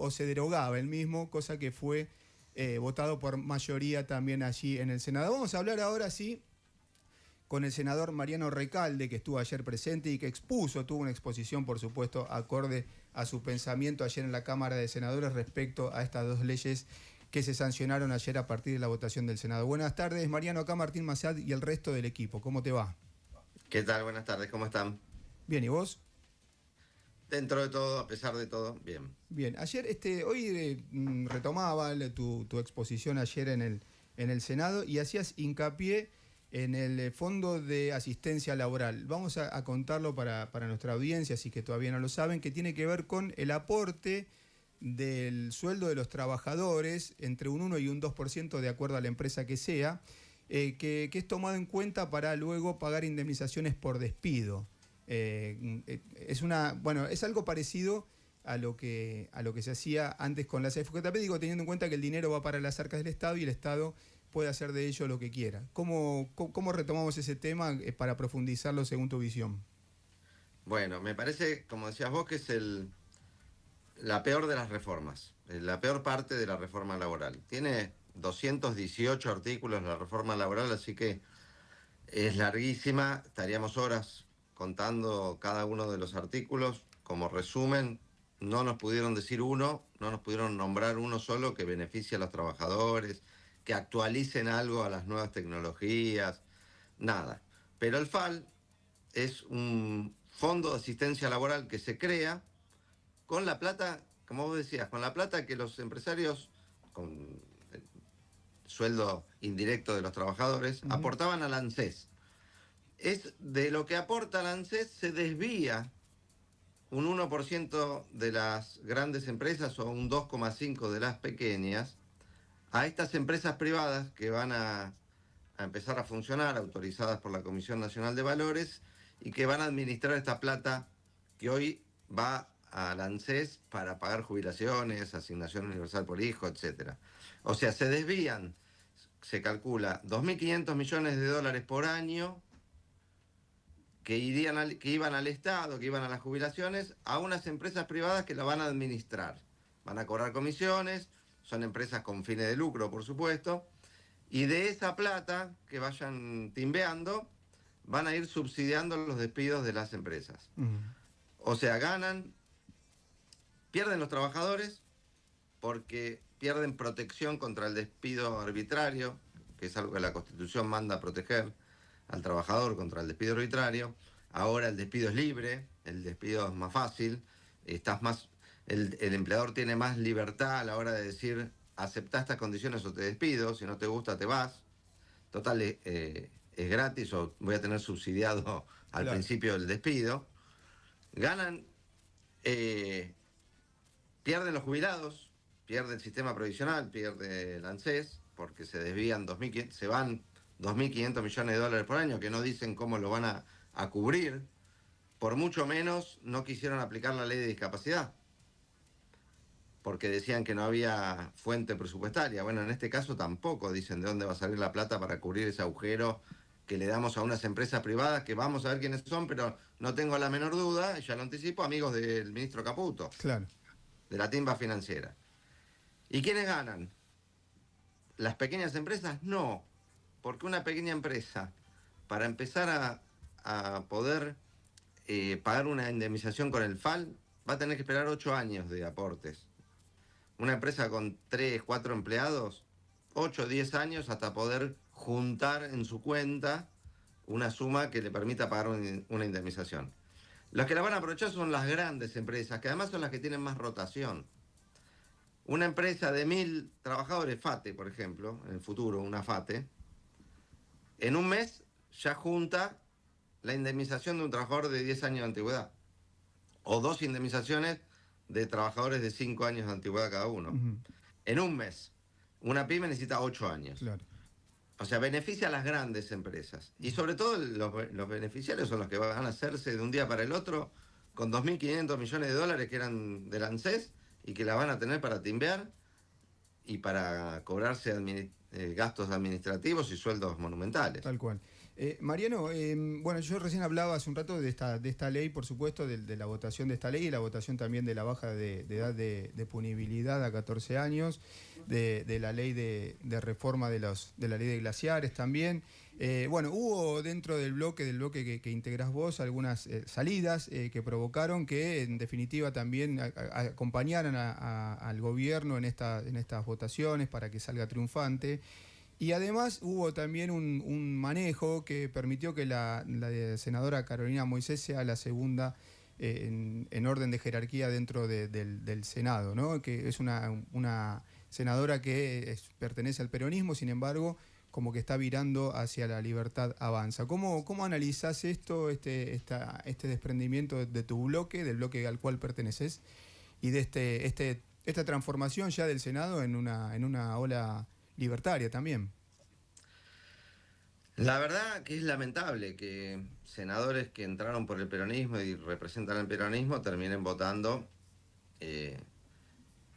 o se derogaba el mismo, cosa que fue votado por mayoría también allí en el Senado. Vamos a hablar ahora sí con el senador Mariano Recalde, que estuvo ayer presente y que tuvo una exposición, por supuesto, acorde a su pensamiento ayer en la Cámara de Senadores respecto a estas dos leyes que se sancionaron ayer a partir de la votación del Senado. Buenas tardes, Mariano, acá Martín Massad y el resto del equipo. ¿Cómo te va? ¿Qué tal? Buenas tardes, ¿cómo están? Bien, ¿y vos? Dentro de todo, a pesar de todo, bien. Bien, ayer, hoy retomaba tu exposición ayer en el Senado y hacías hincapié en el Fondo de Asistencia Laboral. Vamos a contarlo para nuestra audiencia, si que todavía no lo saben, que tiene que ver con el aporte del sueldo de los trabajadores entre un 1 y un 2% de acuerdo a la empresa que sea, que es tomado en cuenta para luego pagar indemnizaciones por despido. Es algo parecido a lo que se hacía antes con las AFJP, digo, teniendo en cuenta que el dinero va para las arcas del Estado y el Estado puede hacer de ello lo que quiera. ¿Cómo retomamos ese tema para profundizarlo según tu visión? Bueno, me parece, como decías vos, que es la peor de las reformas, la peor parte de la reforma laboral. Tiene 218 artículos la reforma laboral, así que es larguísima, estaríamos horas contando cada uno de los artículos. Como resumen, no nos pudieron decir uno, no nos pudieron nombrar uno solo que beneficie a los trabajadores, que actualicen algo a las nuevas tecnologías, nada. Pero el FAL es un fondo de asistencia laboral que se crea con la plata, como vos decías, con la plata que los empresarios, con el sueldo indirecto de los trabajadores, aportaban al ANSES. Es de lo que aporta el ANSES se desvía un 1% de las grandes empresas o un 2,5% de las pequeñas a estas empresas privadas que van a empezar a funcionar, autorizadas por la Comisión Nacional de Valores, y que van a administrar esta plata que hoy va al ANSES para pagar jubilaciones, asignación universal por hijo, etc. O sea, se desvían, se calcula, 2.500 millones de dólares por año que iban al Estado, que iban a las jubilaciones, a unas empresas privadas que la van a administrar. Van a cobrar comisiones, son empresas con fines de lucro, por supuesto, y de esa plata que vayan timbeando, van a ir subsidiando los despidos de las empresas. O sea, pierden los trabajadores porque pierden protección contra el despido arbitrario, que es algo que la Constitución manda a proteger al trabajador contra el despido arbitrario. Ahora el despido es libre, el despido es más fácil, el empleador tiene más libertad a la hora de decir, aceptá estas condiciones o te despido, si no te gusta te vas. Total, es gratis o voy a tener subsidiado al principio del despido. Pierden los jubilados, pierde el sistema provisional, pierde el ANSES, porque se desvían se van 2.500 millones de dólares por año, que no dicen cómo lo van a cubrir. Por mucho menos no quisieron aplicar la ley de discapacidad, porque decían que no había fuente presupuestaria. Bueno, en este caso tampoco dicen de dónde va a salir la plata para cubrir ese agujero que le damos a unas empresas privadas, que vamos a ver quiénes son, pero no tengo la menor duda, ya lo anticipo, amigos del ministro Caputo. Claro. De la timba financiera. ¿Y quiénes ganan? ¿Las pequeñas empresas? No, porque una pequeña empresa, para empezar a poder pagar una indemnización con el FAL, va a tener que esperar 8 años de aportes. Una empresa con 3, 4 empleados, 8, 10 años hasta poder juntar en su cuenta una suma que le permita pagar una indemnización. Los que la van a aprovechar son las grandes empresas, que además son las que tienen más rotación. Una empresa de 1.000 trabajadores, FATE, por ejemplo, en el futuro, una FATE, en un mes ya junta la indemnización de un trabajador de 10 años de antigüedad. O 2 indemnizaciones de trabajadores de 5 años de antigüedad cada uno. En un mes. Una pyme necesita 8 años. Claro. O sea, beneficia a las grandes empresas. Y sobre todo los beneficiarios son los que van a hacerse de un día para el otro con 2.500 millones de dólares que eran del ANSES y que la van a tener para timbear y para cobrarse gastos administrativos y sueldos monumentales. Tal cual. Mariano, bueno, yo recién hablaba hace un rato de esta ley, por supuesto, de la votación de esta ley y la votación también de la baja de edad de punibilidad a 14 años, de la ley de reforma de la ley de glaciares también. Bueno, hubo dentro del bloque que integrás vos algunas salidas que provocaron que en definitiva también acompañaran al gobierno en estas votaciones para que salga triunfante. Y además hubo también un manejo que permitió que la senadora Carolina Moisés sea la segunda en orden de jerarquía dentro del Senado, ¿no? Que es una senadora que pertenece al peronismo, sin embargo, como que está virando hacia la Libertad Avanza. ¿Cómo analizás esto, este desprendimiento de tu bloque, del bloque al cual perteneces, y de esta transformación ya del Senado en una ola libertaria también? La verdad que es lamentable que senadores que entraron por el peronismo y representan el peronismo terminen votando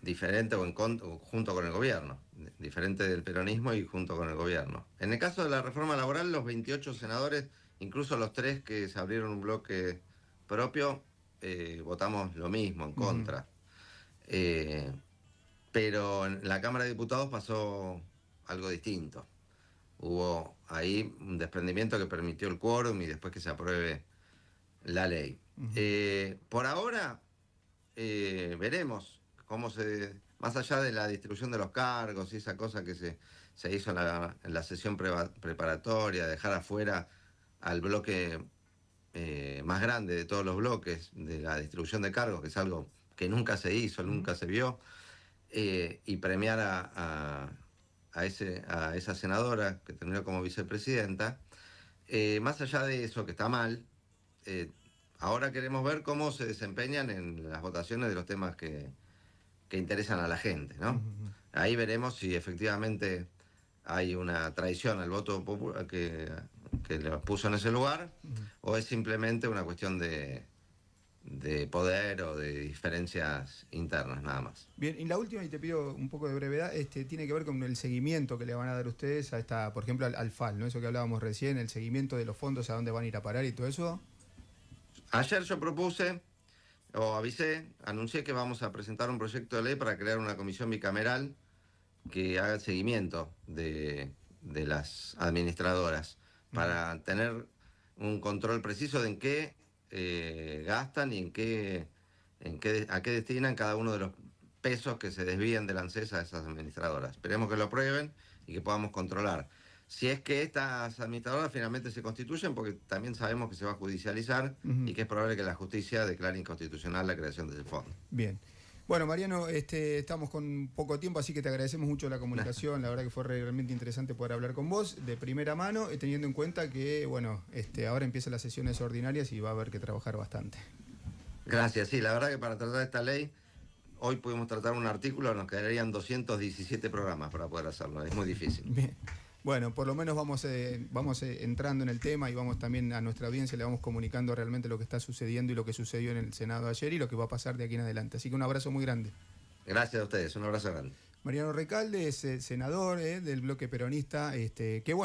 diferente o junto con el gobierno, diferente del peronismo y junto con el gobierno. En el caso de la reforma laboral, los 28 senadores, incluso los 3 que se abrieron un bloque propio, votamos lo mismo, en contra. Pero en la Cámara de Diputados pasó algo distinto. Hubo ahí un desprendimiento que permitió el quórum y después que se apruebe la ley. Por ahora veremos cómo más allá de la distribución de los cargos y esa cosa que se hizo en la sesión preparatoria, dejar afuera al bloque más grande de todos los bloques de la distribución de cargos, que es algo que nunca se hizo, nunca se vio, y premiar a esa senadora que terminó como vicepresidenta. Más allá de eso, que está mal, ahora queremos ver cómo se desempeñan en las votaciones de los temas que interesan a la gente, ¿no? Ahí veremos si efectivamente hay una traición al voto popular que lo puso en ese lugar, o es simplemente una cuestión de poder o de diferencias internas, nada más. Bien, y la última, y te pido un poco de brevedad, tiene que ver con el seguimiento que le van a dar ustedes a por ejemplo, al FAL, ¿no? Eso que hablábamos recién, el seguimiento de los fondos, a dónde van a ir a parar y todo eso. Ayer yo propuse, o anuncié que vamos a presentar un proyecto de ley para crear una comisión bicameral que haga el seguimiento de las administradoras, para tener un control preciso de en qué gastan y a qué destinan cada uno de los pesos que se desvían de la ANSES a esas administradoras. Esperemos que lo aprueben y que podamos controlar. Si es que estas administradoras finalmente se constituyen, porque también sabemos que se va a judicializar y que es probable que la justicia declare inconstitucional la creación de ese fondo. Bien. Bueno, Mariano, estamos con poco tiempo, así que te agradecemos mucho la comunicación. La verdad que fue realmente interesante poder hablar con vos de primera mano, teniendo en cuenta que, bueno, ahora empiezan las sesiones ordinarias y va a haber que trabajar bastante. Gracias, sí, la verdad que para tratar esta ley, hoy pudimos tratar un artículo, nos quedarían 217 programas para poder hacerlo, es muy difícil. Bien. Bueno, por lo menos vamos entrando en el tema y vamos también a nuestra audiencia, le vamos comunicando realmente lo que está sucediendo y lo que sucedió en el Senado ayer y lo que va a pasar de aquí en adelante. Así que un abrazo muy grande. Gracias a ustedes, un abrazo grande. Mariano Recalde es senador del bloque peronista, que bueno.